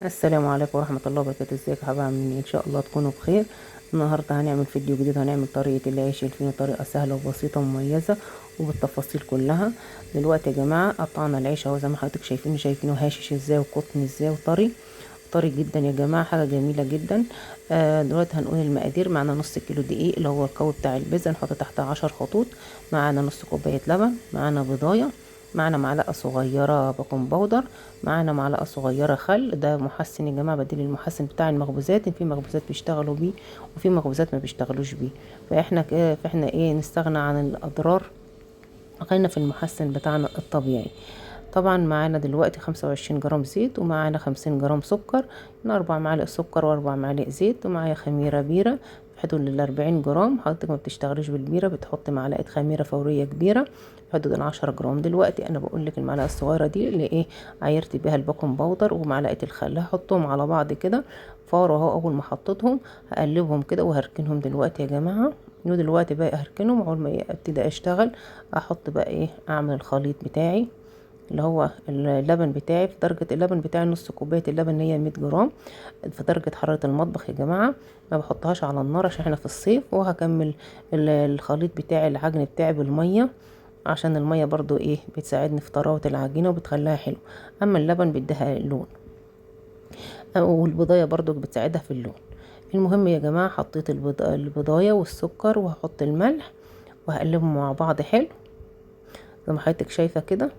السلام عليكم ورحمة الله وبركاته. ازيك يا حبايبي؟ عاملين ايه؟ ان شاء الله تكونوا بخير. النهارده هنعمل فيديو جديد، هنعمل طريقة العيش الفينو، طريقة سهلة وبسيطة ومميزة وبالتفاصيل كلها. دلوقتي يا جماعة قطعنا العيش اهو زي ما حضرتك شايفينه هاشش ازاي وقطن ازاي وطري طري جدا يا جماعة، حاجة جميلة جدا. دلوقتي هنقول المقادير. معانا نص كيلو دقيق اللي هو القوي بتاع البيتزا، نحط تحتها 10 خطوط. معانا نص كوباية لبن، معانا بيضاية، معانا معلقة صغيرة بيكنج باودر، معانا معلقة صغيرة خل. ده محسن يا جماعة، بديل المحسن بتاع المخبوزات. في مخبوزات بيشتغلوا بيه وفي مخبوزات ما بيشتغلوش بيه، فاحنا ايه نستغنى عن الأضرار، خلينا في المحسن بتاعنا الطبيعي. طبعا معانا دلوقتي 25 جرام زيت، ومعانا 50 جرام سكر، من 4 معالق سكر و4 معالق زيت، ومعايا خميرة بيرة في حدود 40 جرام. حضرتك ما بتشتغليش بالبيرة، بتحط معلقة خميرة فورية كبيرة في حدود 10 جرام. دلوقتي انا بقول لك المعلقة الصغيرة دي اللي ايه عايرت بيها البيكنج باودر ومعلقة الخل، هحطهم على بعض كده فور اهو. اول ما حطيتهم هقلبهم كده وهركنهم دلوقتي يا جماعة. ودلوقتي بقى هركنهم، اول ما ابتدي اشتغل احط بقى ايه، اعمل الخليط بتاعي اللي هو اللبن بتاعي. في درجة اللبن بتاعي نص كوباية اللبن هي 100 جرام في درجة حرارة المطبخ يا جماعة، ما بحطهاش على النار عشان احنا في الصيف. وهكمل الخليط بتاعي العجن بتاعي بالمية، عشان المية برضو ايه بتساعدني في طراوة العجينة وبتخليها حلو. اما اللبن بيديها اللون، والبضاية برضو بتساعدها في اللون. المهم يا جماعة حطيت البضاية والسكر، وهحط الملح وهقلبهم مع بعض حلو زي ما حضرتك شايفة كده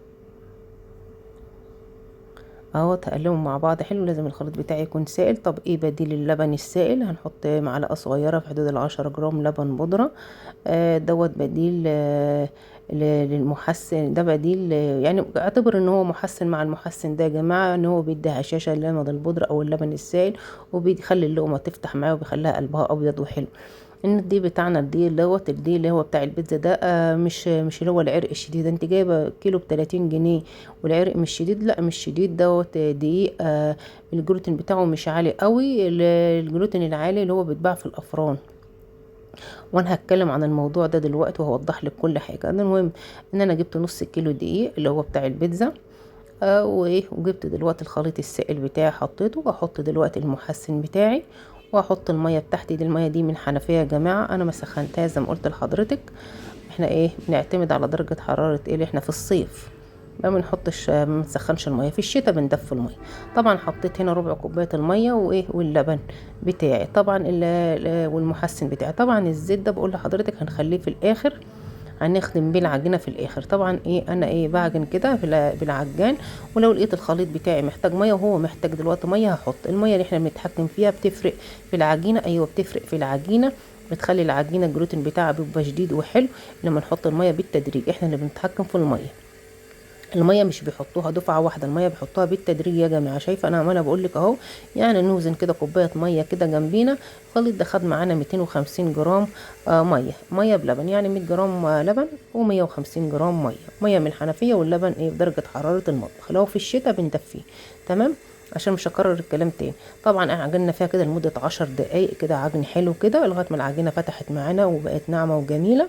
اهو. تقلبهم مع بعض حلو. لازم الخليط بتاعي يكون سائل. طب ايه بديل اللبن السائل؟ هنحط معلقه صغيره في حدود 10 جرام لبن بودره. دوت بديل للمحسن. ده بديل يعني اعتبر ان هو محسن مع المحسن ده يا جماعه، ان هو بيدي هشاشه للبن البودره او اللبن السائل، وبيخلي اللقمه تفتح معاه وبيخليها قلبها ابيض وحلو. ان الدي بتاعنا الدي اللي هو بتاع البيتزا ده مش اللي هو العرق الشديد. انت جايبه كيلو ب30 جنيه والعرق مش شديد؟ لا مش شديد، دوت دقيق الجلوتين بتاعه مش عالي قوي. الجلوتين العالي اللي هو بيتباع في الافران، وانا هتكلم عن الموضوع ده دلوقتي وهوضح لك كل حاجه. المهم ان انا جبت نص كيلو دقيق اللي هو بتاع البيتزا، وجبت دلوقتي الخليط السائل بتاعي حطيته، واحط دلوقتي المحسن بتاعي، واحط الميه بتاعتي دي. الميه دي من حنفيه يا جماعه، انا ما سخنتها زي ما قلت لحضرتك. احنا ايه بنعتمد على درجه حراره ايه اللي احنا في الصيف ما بنحطش، ما بنسخنش الميه. في الشتاء بندفي الميه. طبعا حطيت هنا ربع كوبايه الميه وايه واللبن بتاعي طبعا والمحسن بتاعي. طبعا الزيت ده بقول لحضرتك هنخليه في الاخر، هنخدم بيه العجينه في الاخر. طبعا ايه انا ايه بعجن كده بالعجان، ولو لقيت الخليط بتاعي محتاج ميه وهو محتاج دلوقتي ميه هحط الميه اللي احنا بنتحكم فيها. بتفرق في العجينه، ايوه بتفرق في العجينه، بتخلي العجينه الجلوتين بتاعها بيبقى شديد وحلو لما نحط الميه بالتدريج. احنا اللي بنتحكم في الميه. الميه مش بيحطوها دفعه واحده، الميه بيحطوها بالتدريج يا جماعه. شايفه انا عماله بقول لك اهو. يعني نوزن كده كوبايه ميه كده جنبينا. الخليط ده خد معانا 250 جرام ميه بلبن، يعني 100 جرام لبن و150 جرام ميه من الحنفيه، واللبن ايه بدرجه حراره المطبخ. لو في الشتاء بندفيه تمام عشان مش هكرر الكلام تاني. طبعا عجننا فيها كده لمده 10 دقايق كده، عجن حلو كده لغايه ما العجينه فتحت معانا وبقت ناعمه وجميله.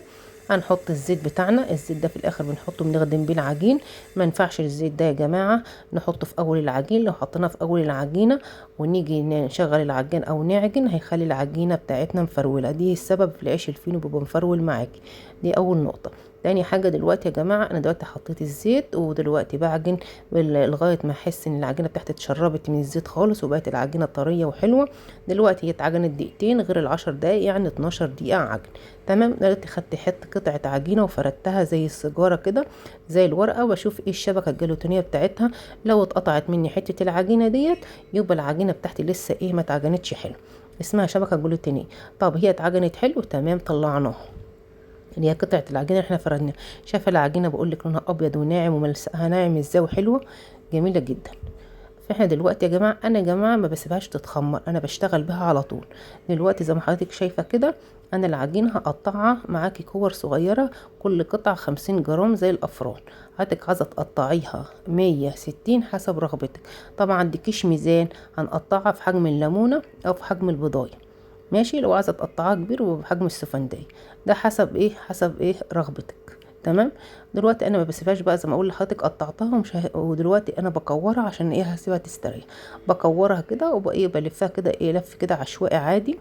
هنحط الزيت بتاعنا. الزيت ده في الاخر بنحطه بنخدم بيه العجين. ما ينفعش الزيت ده يا جماعه نحطه في اول العجين. لو حطيناه في اول العجينه ونيجي نشغل العجين او نعجن، هيخلي العجينه بتاعتنا مفروله. دي السبب في العيش الفينو بيبقى مفرول معاكي. دي اول نقطه. تاني حاجه دلوقتي يا جماعه، انا دلوقتي حطيت الزيت ودلوقتي بعجن لغايه ما احس ان العجينه بتاعتي اتشربت من الزيت خالص وبقت العجينه طريه وحلوه. دلوقتي هي اتعجنت دقيقتين غير ال10 دقايق، يعني 12 دقيقه عجن تمام. دلوقتي خدت قطعه عجينه وفردتها زي السيجاره كده زي الورقه، واشوف ايه الشبكه الجلوتينيه بتاعتها. لو اتقطعت مني حته العجينه ديت يبقى العجينه بتاعتي لسه ايه ما اتعجنتش حلو، اسمها شبكه جلوتينيه. طب هي اتعجنت حلو تمام، طلعناها اللي هي قطعه العجينه احنا فردناها. شايفه العجينه بقول لك لونها ابيض وناعم وملسقها ناعم ازاي وحلوه جميله جدا. فاحنا دلوقتي يا جماعه، انا يا جماعه ما بسيبهاش تتخمر، انا بشتغل بها على طول. دلوقتي زي ما حضرتك شايفه كده، انا العجينه هقطعها معاكي كور صغيره، كل قطعه 50 جرام زي الافران. حضرتك عايزه تقطعيها 160 حسب رغبتك. طبعا عندكيش ميزان، هنقطعها في حجم الليمونه او في حجم البضايه ماشي. لو عايزه تقطعها كبير وبحجم السفندية، ده حسب ايه رغبتك تمام. دلوقتي انا ما بسيبهاش بقى زي ما اقول لحضرتك، قطعتها ودلوقتي انا بكورها عشان ايه هسيبها تستريح. بكورها كده وبقى ايه بلفها كده ايه لف كده عشوائي عادي،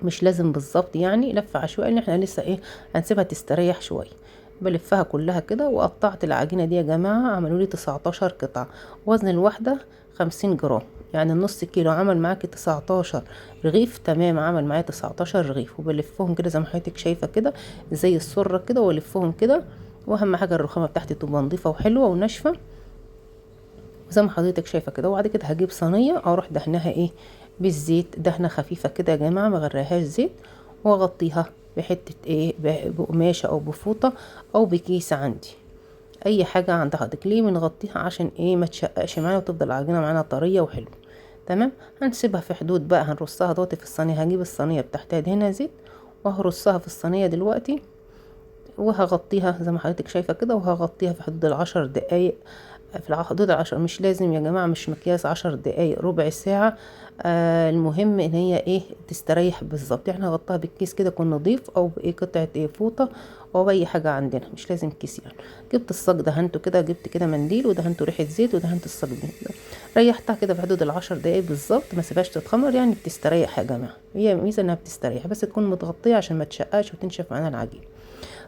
مش لازم بالظبط يعني لف عشوائي، ان احنا لسه ايه هنسيبها تستريح شويه. بلفها كلها كده. وقطعت العجينه دي يا جماعه، عملوا لي 19 قطعه. وزن الواحده 50 جرام، يعني النص كيلو عمل معاكي 19 رغيف. تمام، عمل معايا 19 رغيف. وبلفهم كده زي ما حضرتك شايفه كده زي السره كده، والفهم كده. واهم حاجه الرخامه بتاعتي تبقى نظيفه وحلوه وناشفه زي ما حضرتك شايفه كده. وبعد كده هجيب صينيه اروح دهنها ايه بالزيت، دهنه خفيفه كده يا جماعه، ما غرقهاش زيت. واغطيها بحته ايه بقماشه او بفوطه او بكيس عندي، اي حاجه عند حضرتك. ليه بنغطيها؟ عشان ايه ما تشققش معانا وتفضل العجينه معانا طريه وحلوه. تمام. هنسيبها في حدود بقى، هنرصها دلوقتي في الصينيه. هجيب الصينيه بتاعتها دهنها زيت وهرصها في الصينيه دلوقتي، وهغطيها زي ما حضرتك شايفه كده، وهغطيها في حدود ال10 دقايق. في حدود 10، مش لازم يا جماعه، مش مقياس 10 دقايق، ربع ساعه. المهم ان هي ايه تستريح بالظبط. احنا هغطيها بالكيس كده يكون نضيف، او بايه قطعه ايه فوطه، او باي حاجه عندنا، مش لازم كيس يعني. جبت الصاج دهنته كده، جبت كده منديل ودهنته ريحه زيت ودهنت الصاج ده. ريحتها كده في حدود ال10 دقايق بالظبط، ما سيبهاش تتخمر، يعني بتستريح يا جماعه. هي ميزه انها بتستريح، بس تكون متغطيه عشان ما تشققش وتنشف معانا العجين.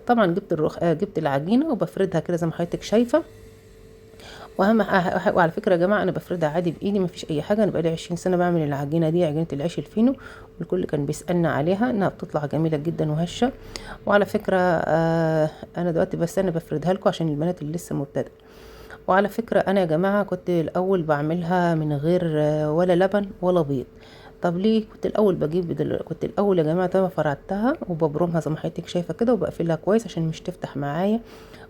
طبعا جبت العجينه وبفردها كده زي ما حضرتك شايفه. وعلى فكره يا جماعه انا بفردها عادي بايدي، ما فيش اي حاجه. انا بقالي 20 سنه بعمل العجينه دي، عجينه العيش الفينو، والكل كان بيسالنا عليها انها بتطلع جميله جدا وهشه. وعلى فكره انا دلوقتي بس انا بفردها لكم عشان البنات اللي لسه مبتدئه. وعلى فكره انا يا جماعه كنت الاول بعملها من غير ولا لبن ولا بيض. طب ليه؟ كنت الاول يا جماعه طبعا فردتها وببرمها زي ما حضرتك شايفه كده، وبقفلها كويس عشان مش تفتح معايا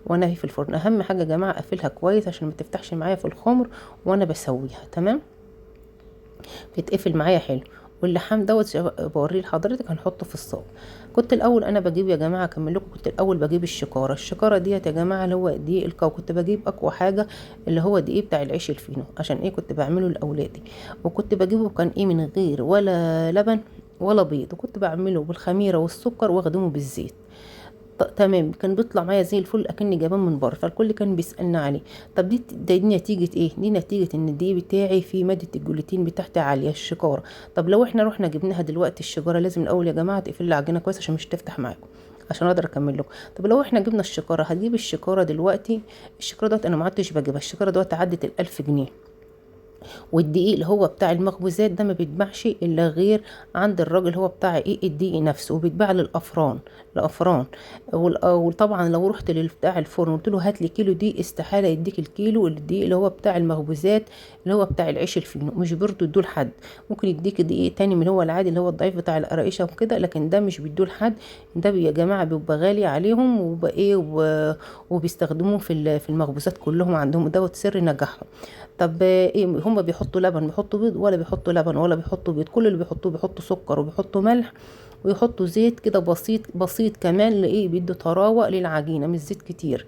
وانا في الفرن. اهم حاجه يا جماعه اقفلها كويس عشان ما تفتحش معايا في الخمر وانا بسويها. تمام، بيتقفل معايا حلو. واللحام دوت بوريه لحضرتك هنحطه في الصاج. كنت الاول انا بجيب يا جماعه اكمل لكم، كنت الاول بجيب الشكاره ديت يا جماعه، اللي هو دقيق الكاو. كنت بجيب اقوى حاجه اللي هو دقيق بتاع العيش الفينو، عشان ايه كنت بعمله لاولادي. وكنت بجيبه كان ايه من غير ولا لبن ولا بيض، وكنت بعمله بالخميره والسكر واخدمه بالزيت. تمام، كان بيطلع معايا زي الفل اكني جايبان من بره، فالكل كان بيسالنا عليه. طب دي نتيجه ايه؟ دي نتيجه ان الدقيق بتاعي فيه ماده الجلوتين بتاعتي عاليه، الشكاره. طب لو احنا رحنا جبناها دلوقتي الشجره، لازم الاول يا جماعه تقفل العجينه كويس عشان مش تفتح معاكم، عشان اقدر اكمل لكم. طب لو احنا جبنا الشكاره، هتجيب الشكاره دلوقتي. الشكاره دوت انا ما عدتش بجيبها، الشكاره دوت عدت ال1000 جنيه. والدقيق اللي هو بتاع المخبوزات ده ما بيتباعش الا غير عند الراجل هو بتاع ايه الدقيق نفسه، وبيتباع الافران. وطبعا لو رحت لبتاع الفرن قلت له هات لي كيلو دقيق، استحاله يديك الكيلو الدقيق اللي هو بتاع المخبوزات، اللي هو بتاع العيش الفينو. مش برضه يدوه لحد، ممكن يديك دقيق تاني من هو العادي اللي هو الضعيف بتاع القراقيشه وكده، لكن ده مش بيدوه لحد. ده يا جماعه بيبقى غالي عليهم، وبقى ايه وبيستخدموه في المخبوزات كلهم عندهم، دوت سر نجاحهم. طب ايه هم بيحطوا لبن، بيحطوا بيض؟ ولا بيحطوا لبن ولا بيحطوا بيض. كل اللي بيحطوه بيحطوا سكر وبيحطوا ملح ويحطوا زيت كده بسيط بسيط كمان، لايه بيدوا طراوه للعجينه، مش زيت كتير.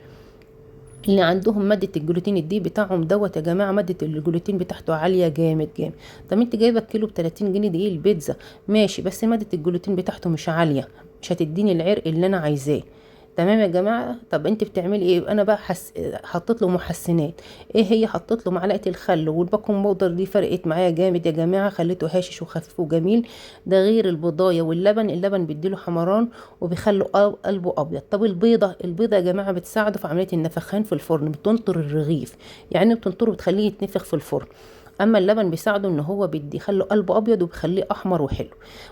اللي عندهم ماده الجلوتين الدي بتاعهم دوت يا جماعه، ماده الجلوتين بتاعته عاليه جامد جامد. طب انت جايبه الكيلو ب30 جنيه دقيق البيتزا ماشي، بس ماده الجلوتين بتاعته مش عاليه، مش هتديني العرق اللي انا عايزاه. تمام يا جماعه. طب انت بتعملي ايه؟ انا بقى حطيت له محسنات. ايه هي؟ حطيت له معلقه الخل والباكنج باودر، دي فرقت معايا جامد يا جماعه، خليته هاشش وخفيف وجميل. ده غير البضايه واللبن، اللبن بيديله حمران وبيخلوا قلبه ابيض. طب البيضه يا جماعه بتساعده في عمليه النفخان في الفرن، بتنطر الرغيف، يعني بتنطره بتخليه يتنفخ في الفرن. اما اللبن بيساعده ان هو بيخلي قلبه ابيض وبيخليه احمر وحلو.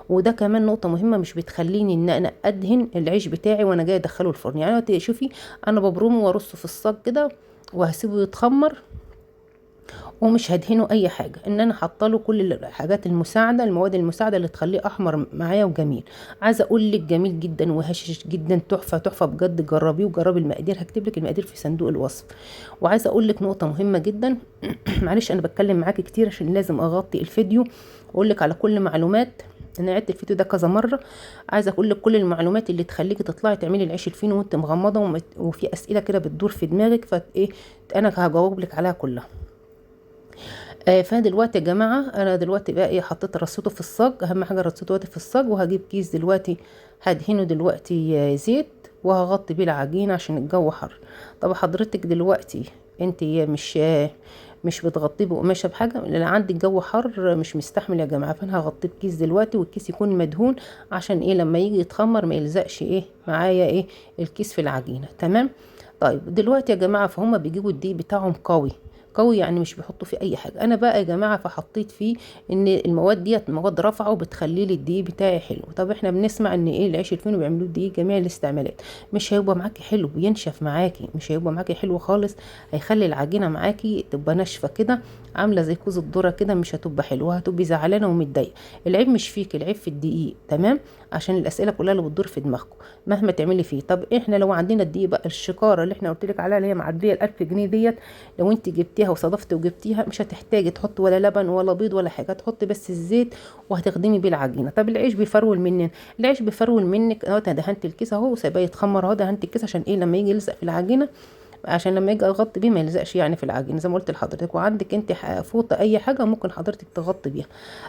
وده كمان نقطه مهمه، مش بتخليني ان انا ادهن العيش بتاعي وانا جاي ادخله الفرن. يعني شوفي انا ببرمه وارصه في الصاج كده وهسيبه يتخمر، ومش هدهنه اي حاجه، ان انا حاطه له كل الحاجات المساعده، المواد المساعده اللي تخليه احمر معايا وجميل. عايزه اقول لك جميل جدا وهشش جدا، تحفه تحفه بجد. جربيه وجربي المقادير، هكتب لك المقادير في صندوق الوصف. وعايزه اقول لك نقطه مهمه جدا معلش انا بتكلم معاكي كتير عشان لازم اغطي الفيديو واقول لك على كل معلومات. انا عدت الفيديو ده كذا مره. عايزه اقول لك كل المعلومات اللي تخليكي تطلعي تعملي العيش الفينو وانت مغمضه، وفي اسئله كده بتدور في دماغك، فايه انا هجاوب لك عليها كلها. فدلوقتي يا جماعه انا دلوقتي بقى ايه، حطيت رصيته في الصاج، اهم حاجه رصيته دلوقتي في الصاج، وهجيب كيس دلوقتي هدهنه دلوقتي زيت، وهغطي بيه العجينه عشان الجو حر. طب حضرتك دلوقتي انت مش بتغطيه بقماشه بحاجه، لان عندي الجو حر مش مستحمل يا جماعه، فانا هغطيه بكيس دلوقتي، والكيس يكون مدهون عشان ايه لما يجي يتخمر ما يلزقش ايه معايا ايه الكيس في العجينه. تمام. طيب دلوقتي يا جماعه فهم بيجيبوا الدقيق بتاعهم قوي قوي، يعني مش بيحطوا فيه اي حاجه. انا بقى يا جماعه فحطيت فيه ان المواد ديت مواد رافعه وبتخلي لي الدقيق بتاعي حلو. طب احنا بنسمع ان ايه العيش الفينو بيعملوه دقيق جميع الاستعمالات، مش هيبقى معاكي حلو، بينشف معاكي، مش هيبقى معاكي حلو خالص، هيخلي العجينه معاكي تبقى ناشفه كده عامله زي كوز الذره كده، مش هتبقى حلوه، هتبقي زعلانه ومتضايقه. العيب مش فيك، العيب في الدقيق. تمام. عشان الاسئله كلها اللي بتدور في دماغكم مهما تعملي فيه. طب احنا لو عندنا الدقيق بقى الشكاره اللي احنا قلت لك عليها اللي هي معديه ال1000 جنيه ديت، لو انت جبتيها وصدفتي وجبتيها مش هتحتاجي تحطي ولا لبن ولا بيض ولا حاجه، تحطي بس الزيت وهتخدمي بيه العجينه. طب العيش بيفرول مننا، العيش بيفرول منك اهو، دهنت الكيس اهو وسايباه يتخمر اهو، دهنت الكيس عشان ايه لما يجي يلزق في العجينه، عشان لما يجي اغطي بيه ما يلزقش يعني في العجينه زي ما قلت لحضرتك. وعندك انت فوطه اي حاجه ممكن حضرتك تغطي بيها،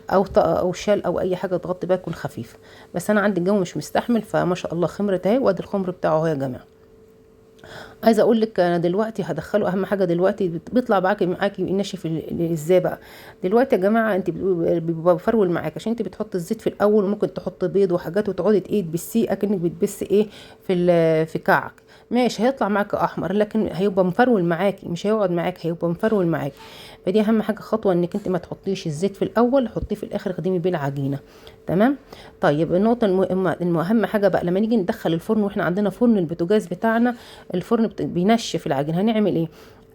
او طاقه او شال او اي حاجه تغطي بيها تكون خفيفه. بس انا عندي الجو مش مستحمل، فما شاء الله خمرت اهي، وادي الخمر بتاعه اهو يا جماعه. عايزه اقول لك انا دلوقتي هدخله، اهم حاجه دلوقتي بيطلع معاكي ناشف ازاي بقى. دلوقتي يا جماعه انت بيبقى بفرول معاك عشان انت بتحط الزيت في الاول، وممكن تحط بيض وحاجات وتقعدي تبسيه اكنك بتبسي ايه في كعك، ماشي هيطلع معاك احمر، لكن هيبقى مفرول معاكي، مش هيقعد معاك، هيبقى مفرول معاكي. فدي اهم حاجه خطوه، انك انت ما تحطيش الزيت في الاول، حطيه في الاخر، خدمي بيه العجينه. تمام. طيب النقطه المهمه حاجه بقى، لما نيجي ندخل الفرن، واحنا عندنا فرن البوتاجاز بتاعنا الفرن بينشف العجين، هنعمل ايه؟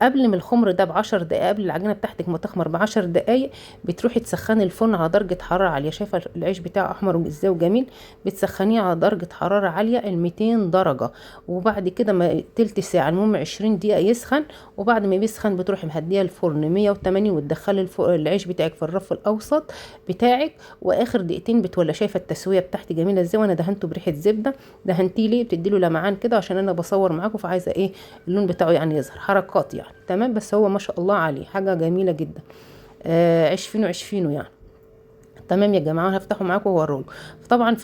قبل ما الخمر ده ب10 دقايق، قبل العجينه بتاعتك ما تخمر ب10 دقايق، بتروحي تسخني الفرن على درجه حراره عاليه. شايفه العيش بتاعه احمر ازاي وجميل، بتسخنيه على درجه حراره عاليه ال200 درجه، وبعد كده ما تلت ساعه، المهم 20 دقيقه يسخن، وبعد ما بيسخن بتروحي مهديه الفرن 180، وتدخلي العيش بتاعك في الرف الاوسط بتاعك، واخر دقيقتين بتولى. شايفه التسويه بتاعتي جميله ازاي، وانا دهنته بريحه زبده. دهنتيه ليه؟ بتديله لمعان كده عشان انا بصور معاكم، فعايزه ايه اللون بتاعه يعني يظهر حركات يعني. تمام. بس هو ما شاء الله عليه حاجه جميله جدا. عيش فينو عيش فينو يعني. تمام يا جماعه، هفتحه معاكم واوريه. طبعا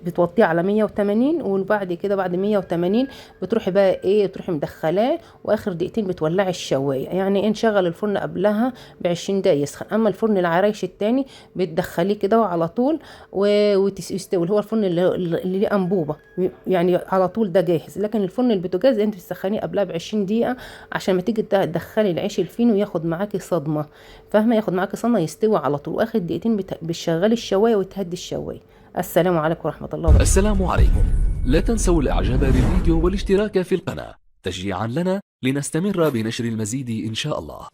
بتوطيه على 180، وبعد كده بعد 180 بتروحي بقى ايه، تروحي مدخلاه، واخر دقيقتين بتولعي الشوايه، يعني نشغل الفرن قبلها ب20 دقيقه يسخن. اما الفرن العرايش التاني بتدخليه كده وعلى طول ويستوي، اللي هو الفرن اللي ليه انبوبه يعني على طول ده جاهز. لكن الفرن البوتاجاز انت بتسخنيه قبلها ب20 دقيقه عشان ما تيجي تدخلي العيش الفينو ياخد معاكي صدمه، فاهمه؟ ياخد معاكي صدمه يستوي على طول، واخر دقيقتين بتشغلي الشوايه وتهدي الشوايه. السلام عليكم ورحمه الله وبركاته. السلام عليكم. لا تنسوا الاعجاب بالفيديو والاشتراك في القناة تشجيعا لنا لنستمر بنشر المزيد ان شاء الله.